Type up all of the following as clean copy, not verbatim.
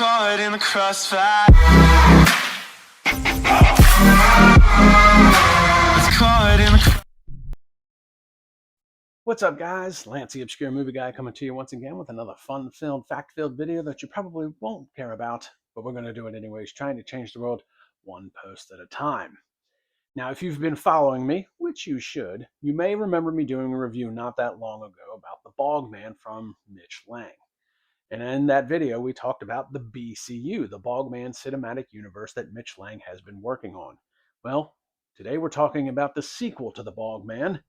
caught in the crossfire. It's caught in the... What's up, guys? Lance, the Obscure Movie Guy, coming to you once again with another fun-filled, fact-filled video that you probably won't care about, but we're going to do it anyways, trying to change the world one post at a time. Now, if you've been following me, which you should, you may remember me doing a review not that long ago about the Bogman from Mitch Laing. And in that video, we talked about the BCU, the Bogman Cinematic Universe that Mitch Laing has been working on. Well, today we're talking about the sequel to the Bogman,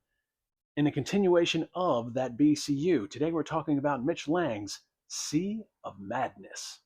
in a continuation of that BCU. Today we're talking about Mitch Laing's Sea of Madness.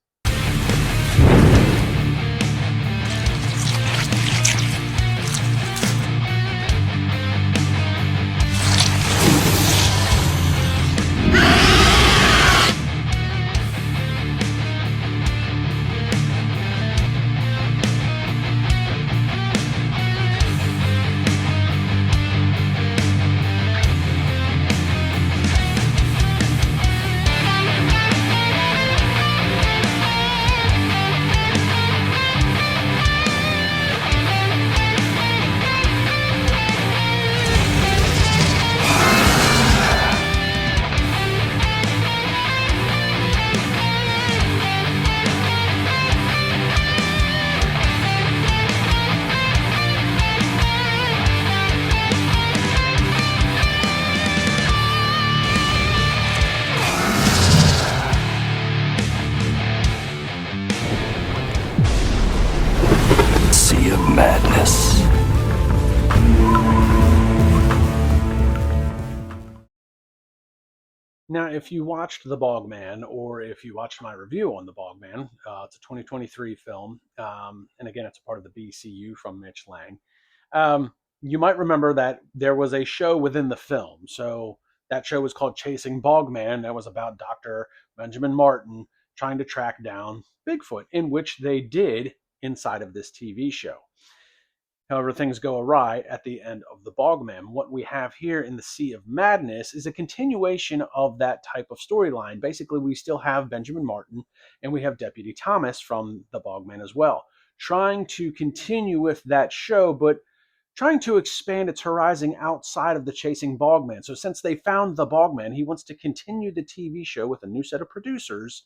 Sea of Madness. Now, if you watched The Bogman, or if you watched my review on The Bogman, it's a 2023 film, and again, it's a part of the BCU from Mitch Laing. You might remember that there was a show within the film. So that show was called Chasing Bogman. That was about Dr. Benjamin Martin trying to track down Bigfoot, in which they did inside of this TV show. However, things go awry at the end of the Bogman. What we have here in the Sea of Madness is a continuation of that type of storyline. Basically, we still have Benjamin Martin and we have Deputy Thomas from the Bogman as well, trying to continue with that show, but trying to expand its horizon outside of the Chasing Bogman. So since they found the Bogman, he wants to continue the TV show with a new set of producers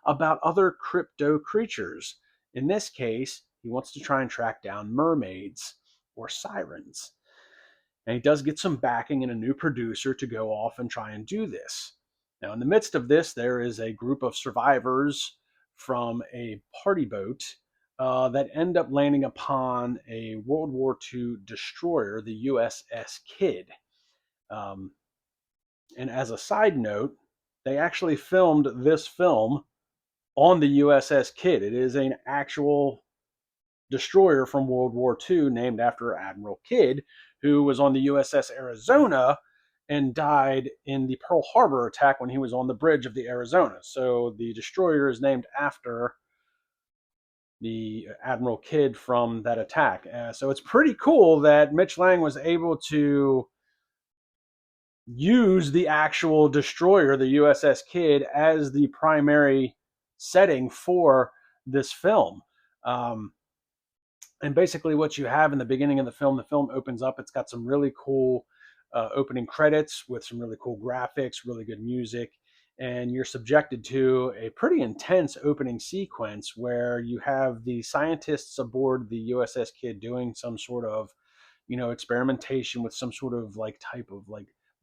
about other crypto creatures. In this case, he wants to try and track down mermaids or sirens. And he does get some backing and a new producer to go off and try and do this. Now, in the midst of this, there is a group of survivors from a party boat that end up landing upon a World War II destroyer, the USS Kidd. And as a side note, they actually filmed this film on the USS Kidd. It is an actual destroyer from World War II named after Admiral Kidd, who was on the USS Arizona and died in the Pearl Harbor attack when he was on the bridge of the Arizona. So the destroyer is named after the Admiral Kidd from that attack. So it's pretty cool that Mitch Laing was able to use the actual destroyer, the USS Kidd, as the primary setting for this film. And basically what you have in the beginning of the film opens up. It's got some really cool opening credits with some really cool graphics, really good music. And you're subjected to a pretty intense opening sequence where you have the scientists aboard the USS Kidd doing some sort of, experimentation with some sort of type of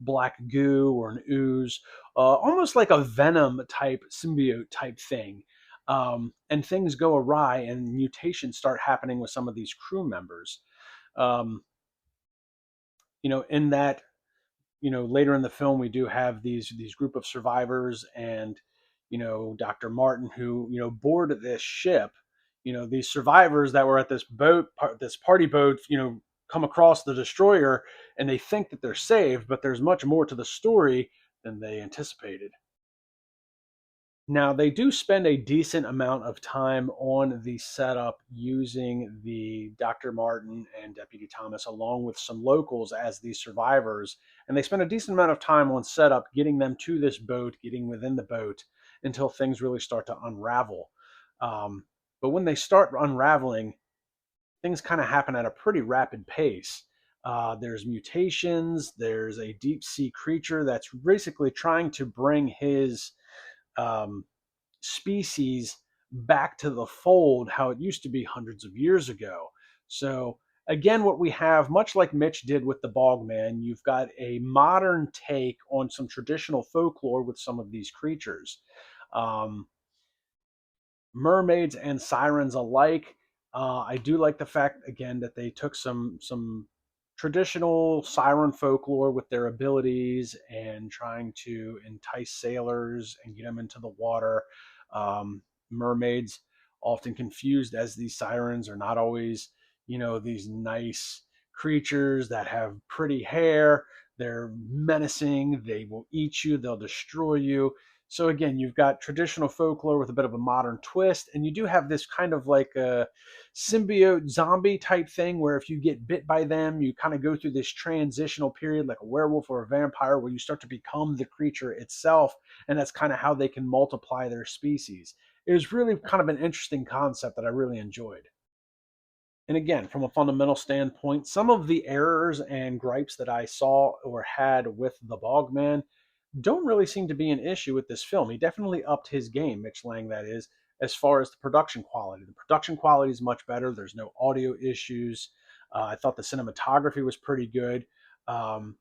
black goo or an ooze, almost like a venom type symbiote type thing. And things go awry and mutations start happening with some of these crew members. In that, later in the film, we do have these group of survivors and, Dr. Martin, who, board this ship. These survivors that were at this boat, this party boat, come across the destroyer and they think that they're saved, but there's much more to the story than they anticipated. Now, they do spend a decent amount of time on the setup using the Dr. Martin and Deputy Thomas along with some locals as these survivors. And they spend a decent amount of time on setup, getting them to this boat, getting within the boat until things really start to unravel. But when they start unraveling, things kind of happen at a pretty rapid pace. There's mutations. There's a deep sea creature that's basically trying to bring his um, species back to the fold how it used to be hundreds of years ago. So, again, what we have, much like Mitch did with the Bogman, you've got a modern take on some traditional folklore with some of these creatures. Um, Mermaids and sirens alike. I do like the fact again that they took some traditional siren folklore with their abilities and trying to entice sailors and get them into the water. Mermaids, often confused as these sirens, are not always, these nice creatures that have pretty hair. They're menacing. They will eat you. They'll destroy you. So again, you've got traditional folklore with a bit of a modern twist, and you do have this kind of like a symbiote zombie type thing where if you get bit by them, you kind of go through this transitional period like a werewolf or a vampire where you start to become the creature itself, and that's kind of how they can multiply their species. It was really kind of an interesting concept that I really enjoyed. And again, from a fundamental standpoint, some of the errors and gripes that I saw or had with the Bogman don't really seem to be an issue with this film. He definitely upped his game, Mitch Laing, that is, as far as the production quality. The production quality is much better. There's no audio issues. I thought the cinematography was pretty good. Um,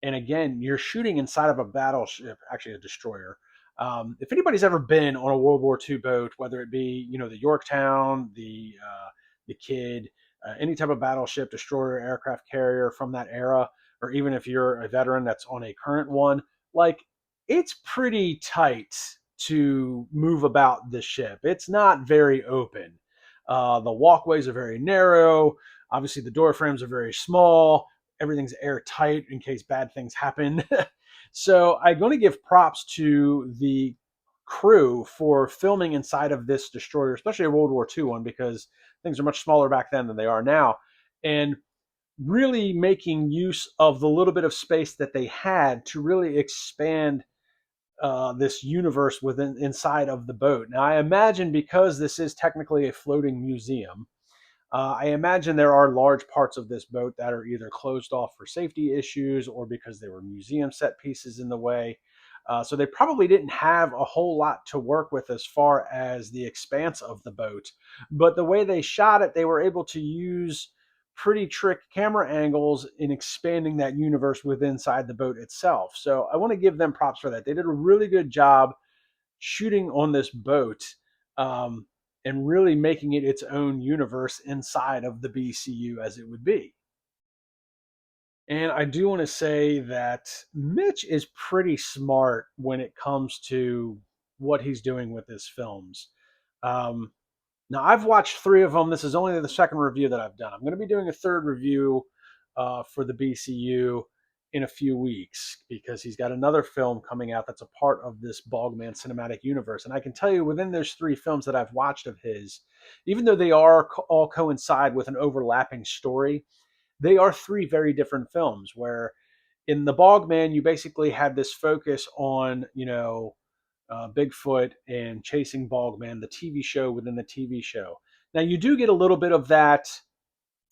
and again, you're shooting inside of a battleship, actually a destroyer. If anybody's ever been on a World War II boat, whether it be the Yorktown, the Kid, any type of battleship, destroyer, aircraft carrier from that era, or even if you're a veteran that's on a current one, like it's pretty tight to move about the ship. It's not very open. The walkways are very narrow. Obviously, the door frames are very small. Everything's airtight in case bad things happen. So I'm going to give props to the crew for filming inside of this destroyer, especially a World War II one, because things are much smaller back then than they are now, and really making use of the little bit of space that they had to really expand this universe within inside of the boat. Now, I imagine because this is technically a floating museum, I imagine there are large parts of this boat that are either closed off for safety issues or because they were museum set pieces in the way. So they probably didn't have a whole lot to work with as far as the expanse of the boat. But the way they shot it, they were able to use pretty trick camera angles in expanding that universe within inside the boat itself. So I want to give them props for that. They did a really good job shooting on this boat, um, and really making it its own universe inside of the BCU as it would be. And I do want to say that Mitch is pretty smart when it comes to what he's doing with his films. Um, Now, I've watched three of them. This is only the second review that I've done. I'm going to be doing a third review for the BCU in a few weeks because he's got another film coming out that's a part of this Bogman cinematic universe. And I can tell you within those three films that I've watched of his, even though they are all coincide with an overlapping story, they are three very different films where in the Bogman, you basically had this focus on, Bigfoot and Chasing Bogman, the TV show within the TV show. Now, you do get a little bit of that.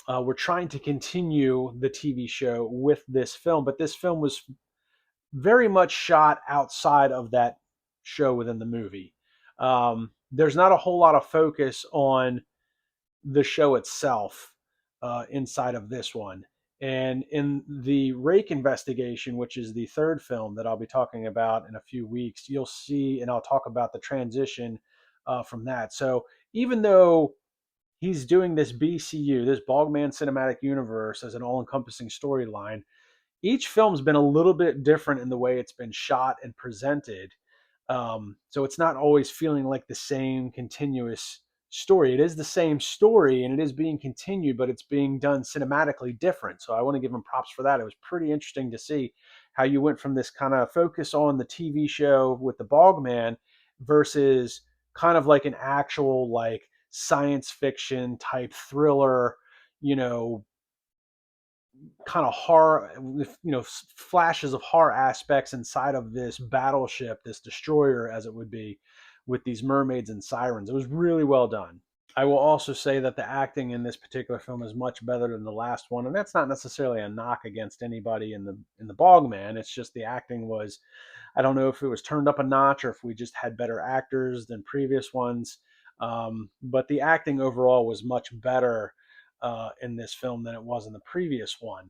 We're trying to continue the TV show with this film, but this film was very much shot outside of that show within the movie. There's not a whole lot of focus on the show itself inside of this one. And in the Rake investigation, which is the third film that I'll be talking about in a few weeks, you'll see, and I'll talk about the transition from that. So even though he's doing this BCU, this Bogman Cinematic Universe, as an all encompassing storyline, each film's been a little bit different in the way it's been shot and presented. So it's not always feeling like the same continuous story. It is the same story and it is being continued, but it's being done cinematically different. So I want to give him props for that. It was pretty interesting to see how you went from this kind of focus on the TV show with the Bogman versus kind of like an actual like science fiction type thriller, you know, kind of horror with flashes of horror aspects inside of this battleship, this destroyer as it would be, with these mermaids and sirens. It was really well done. I will also say that the acting in this particular film is much better than the last one, and that's not necessarily a knock against anybody in the Bogman. It's just the acting was, I don't know if it was turned up a notch or if we just had better actors than previous ones. But the acting overall was much better in this film than it was in the previous one.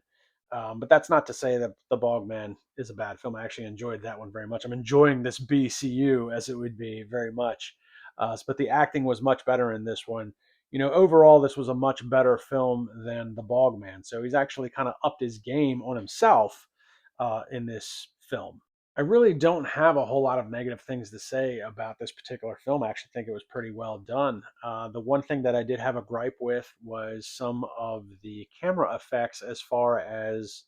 But that's not to say that The Bogman is a bad film. I actually enjoyed that one very much. I'm enjoying this BCU as it would be very much. But the acting was much better in this one. Overall, this was a much better film than The Bogman. So he's actually kind of upped his game on himself in this film. I really don't have a whole lot of negative things to say about this particular film. I actually think it was pretty well done. The one thing that I did have a gripe with was some of the camera effects, as far as,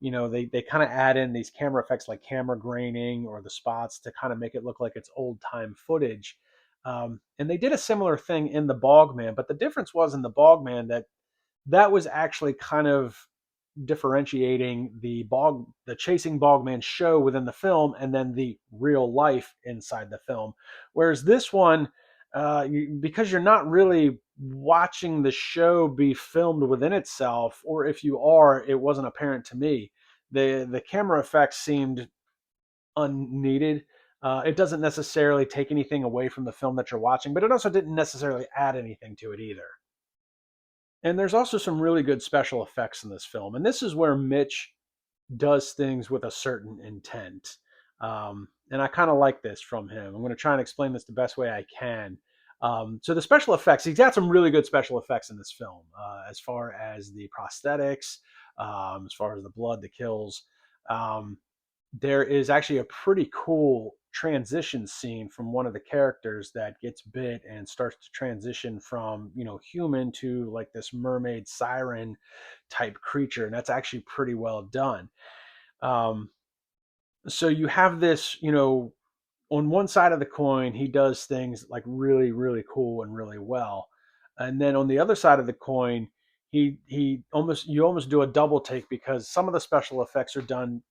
they kind of add in these camera effects like camera graining or the spots to kind of make it look like it's old time footage. And they did a similar thing in The Bogman, but the difference was in The Bogman that was actually kind of differentiating the chasing Bogman show within the film and then the real life inside the film. Whereas this one, because you're not really watching the show be filmed within itself, or if you are, it wasn't apparent to me. The camera effects seemed unneeded. It doesn't necessarily take anything away from the film that you're watching, but it also didn't necessarily add anything to it either. And there's also some really good special effects in this film. And this is where Mitch does things with a certain intent. And I kind of like this from him. I'm going to try and explain this the best way I can. So the special effects, he's got some really good special effects in this film, as far as the prosthetics, as far as the blood, the kills. Um, there is actually a pretty cool transition scene from one of the characters that gets bit and starts to transition from human to like this mermaid siren type creature, and that's actually pretty well done. um, so you have this, on one side of the coin he does things like really really cool and really well, and then on the other side of the coin he almost you almost do a double take because some of the special effects are done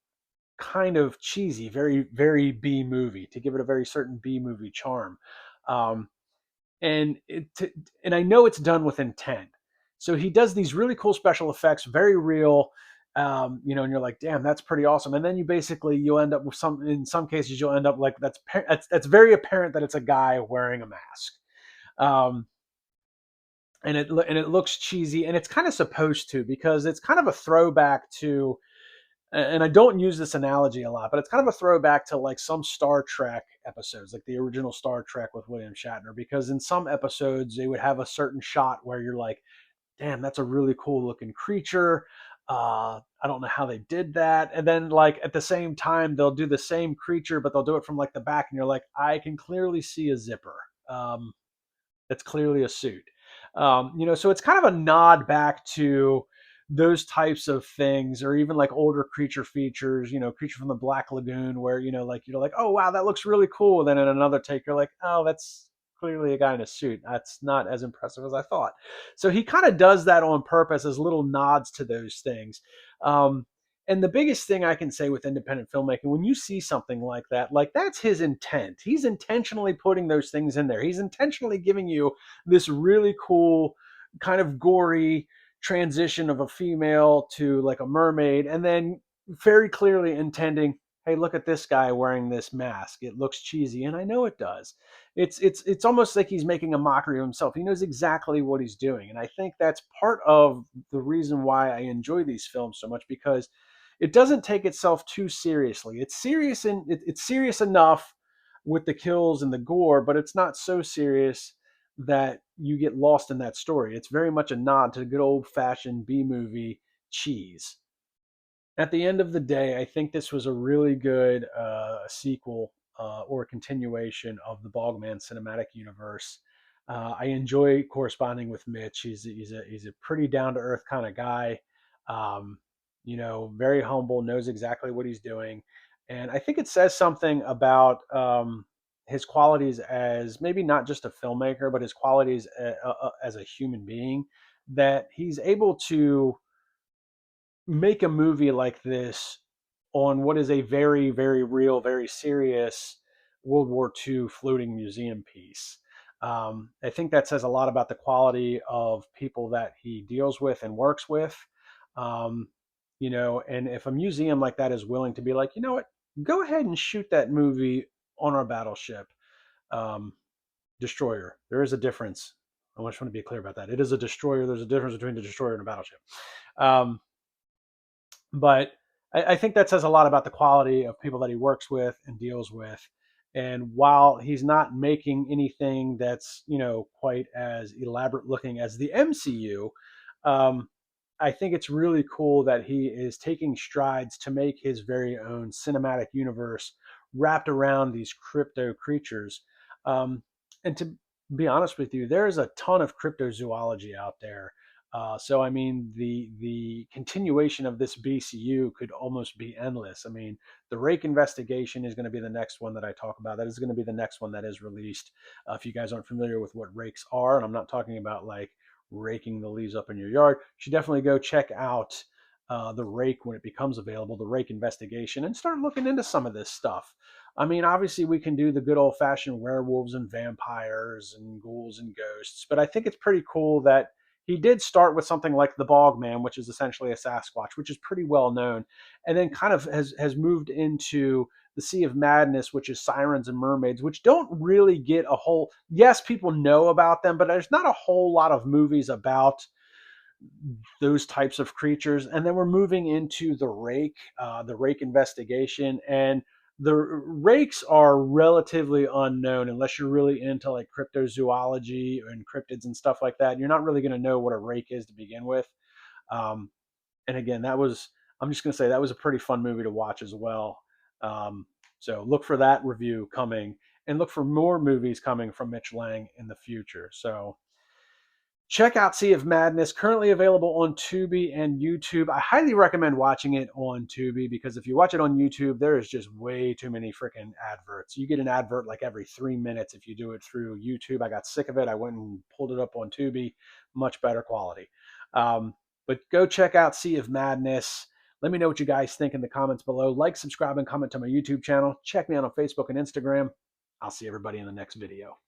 kind of cheesy, very very B movie, to give it a very certain B movie charm. Um, and and I know it's done with intent. So he does these really cool special effects, very real, and you're like, damn, that's pretty awesome. And then you'll end up with in some cases you'll end up like that's very apparent that it's a guy wearing a mask. Um, and it looks cheesy, and it's kind of supposed to, because it's kind of a throwback to, and I don't use this analogy a lot, but it's kind of a throwback to like some Star Trek episodes, like the original Star Trek with William Shatner, because in some episodes they would have a certain shot where you're like, damn, that's a really cool looking creature. I don't know how they did that. And then like at the same time, they'll do the same creature, but they'll do it from like the back, and you're like, I can clearly see a zipper. That's clearly a suit. So it's kind of a nod back to those types of things, or even like older creature features, Creature from the Black Lagoon, where, like you're like, oh wow, that looks really cool. Then in another take, you're like, oh, that's clearly a guy in a suit. That's not as impressive as I thought. So he kind of does that on purpose as little nods to those things. Um, and the biggest thing I can say with independent filmmaking, when you see something like that's his intent. He's intentionally putting those things in there. He's intentionally giving you this really cool, kind of gory transition of a female to like a mermaid, and then very clearly intending, hey, look at this guy wearing this mask. It looks cheesy, and I know it does. It's almost like he's making a mockery of himself. He knows exactly what he's doing, and I think that's part of the reason why I enjoy these films so much, because it doesn't take itself too seriously. It's serious enough with the kills and the gore, but it's not so serious that you get lost in that story. It's very much a nod to good old fashioned B movie cheese. At the end of the day, I think this was a really good sequel or continuation of the Bogman cinematic universe. I enjoy corresponding with Mitch. He's a pretty down to earth kind of guy. Um, very humble, knows exactly what he's doing, and I think it says something about his qualities as maybe not just a filmmaker, but his qualities as a human being. That he's able to make a movie like this on what is a very, very real, very serious World War II floating museum piece. I think that says a lot about the quality of people that he deals with and works with. Um, and if a museum like that is willing to be like, you know what, go ahead and shoot that movie on our battleship um, destroyer. There is a difference. I just want to be clear about that. It is a destroyer. There's a difference between a destroyer and a battleship. Um, but I think that says a lot about the quality of people that he works with and deals with. And while he's not making anything that's quite as elaborate looking as the MCU, um, I think it's really cool that he is taking strides to make his very own cinematic universe wrapped around these crypto creatures. And to be honest with you, there's a ton of cryptozoology out there. So I mean, the continuation of this BCU could almost be endless. I mean, the Rake investigation is going to be the next one that I talk about. That is going to be the next one that is released. If you guys aren't familiar with what rakes are, and I'm not talking about like raking the leaves up in your yard, you should definitely go check out the Rake when it becomes available, the Rake investigation, and start looking into some of this stuff. I mean, obviously, we can do the good old fashioned werewolves and vampires and ghouls and ghosts, but I think it's pretty cool that he did start with something like the Bogman, which is essentially a Sasquatch, which is pretty well known, and then kind of has moved into the Sea of Madness, which is sirens and mermaids, which don't really get a whole. Yes, people know about them, but there's not a whole lot of movies about those types of creatures. And then we're moving into the Rake investigation, and the rakes are relatively unknown unless you're really into like cryptozoology and cryptids and stuff like that. You're not really going to know what a rake is to begin with. Um, and again, I'm just going to say that was a pretty fun movie to watch as well. So look for that review coming, and look for more movies coming from Mitch Laing in the future. So check out Sea of Madness, currently available on Tubi and YouTube. I highly recommend watching it on Tubi because if you watch it on YouTube, there is just way too many freaking adverts. You get an advert like every 3 minutes if you do it through YouTube. I got sick of it. I went and pulled it up on Tubi. Much better quality. But go check out Sea of Madness. Let me know what you guys think in the comments below. Like, subscribe, and comment to my YouTube channel. Check me out on Facebook and Instagram. I'll see everybody in the next video.